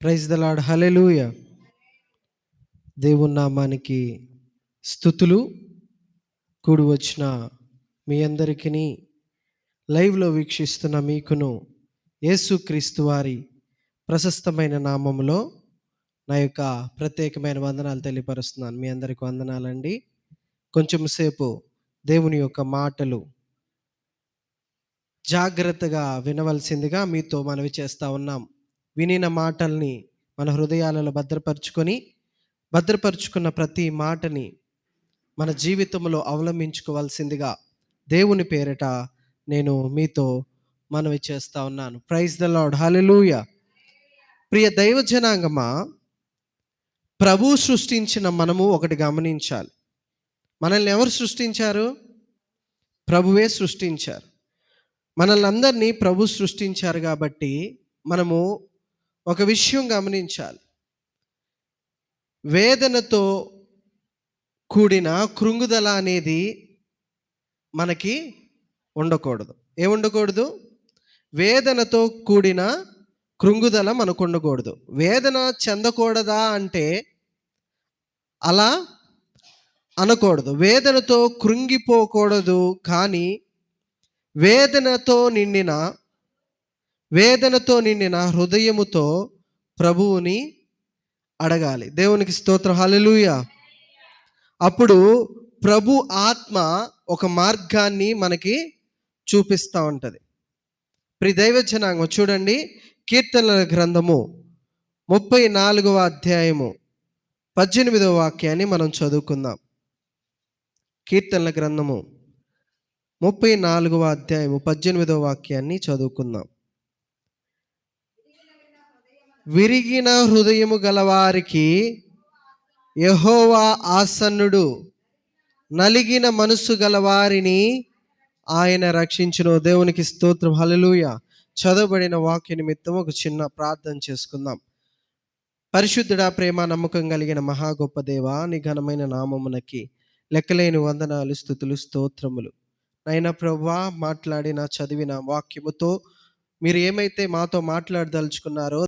Praise the Lord. హల్లెలూయా. దేవుని నామానికి స్తుతులు. కూడి వచ్చిన మీ అందరికీ లైవ్లో వీక్షిస్తున్న మీకును యేసుక్రీస్తు వారి ప్రశస్తమైన నామములో నా యొక్క ప్రత్యేకమైన వందనాలు తెలియపరుస్తున్నాను. మీ అందరికి వందనాలండి. కొంచెం సేపు దేవుని యొక్క మాటలు జాగ్రత్తగా వినవలసిందిగా మీతో మనవి చేస్తా ఉన్నాం. వినిన మాటల్ని మన హృదయాలలో భద్రపరుచుకున్న ప్రతి మాటని మన జీవితంలో అవలంబించుకోవాల్సిందిగా దేవుని పేరిట నేను మీతో మనవి చేస్తా ఉన్నాను. Praise the Lord. హల్లెలూయా. ప్రియ దైవ జనాంగమా, ప్రభు సృష్టించిన మనము ఒకటి గమనించాలి. మనల్ని ఎవరు సృష్టించారు? ప్రభువే సృష్టించారు. మనల్ని అందరినీ ప్రభు సృష్టించారు కాబట్టి మనము ఒక విషయం గమనించాలి. వేదనతో కూడిన కృంగుదల అనేది మనకి ఉండకూడదు. ఏముండకూడదు? వేదనతో కూడిన కృంగుదల మనకు ఉండకూడదు. వేదన చెందకూడదా అంటే అలా అనకూడదు. వేదనతో కృంగిపోకూడదు. కానీ వేదనతో నిండిన హృదయముతో ప్రభువుని అడగాలి. దేవునికి స్తోత్రం. హల్లెలూయా. అప్పుడు ప్రభు ఆత్మ ఒక మార్గాన్ని మనకి చూపిస్తూ ఉంటుంది. ప్రియ దైవ జనాంగం చూడండి, కీర్తనల గ్రంథము 34వ అధ్యాయము 18వ వాక్యాన్ని మనం చదువుకుందాం. కీర్తనల గ్రంథము 34వ అధ్యాయము 18వ వాక్యాన్ని చదువుకుందాం. విరిగిన హృదయము గలవారికి యెహోవా ఆసన్నుడు, నలిగిన మనసు గలవారిని ఆయన రక్షించును. దేవునికి స్తోత్రం. హల్లెలూయా. చదవబడిన వాక్య నిమిత్తం ఒక చిన్న ప్రార్థన చేసుకుందాం. పరిశుద్ధుడా, ప్రేమ నమ్మకం కలిగిన మహా గొప్ప దేవా, నీ ఘనమైన నామమునకి లెక్కలేని వందనాలు, స్తుతులు, స్తోత్రములు. నైనా ప్రభువా, చదివిన వాక్యముతో మీరు ఏమైతే మాతో మాట్లాడదలుచుకున్నారో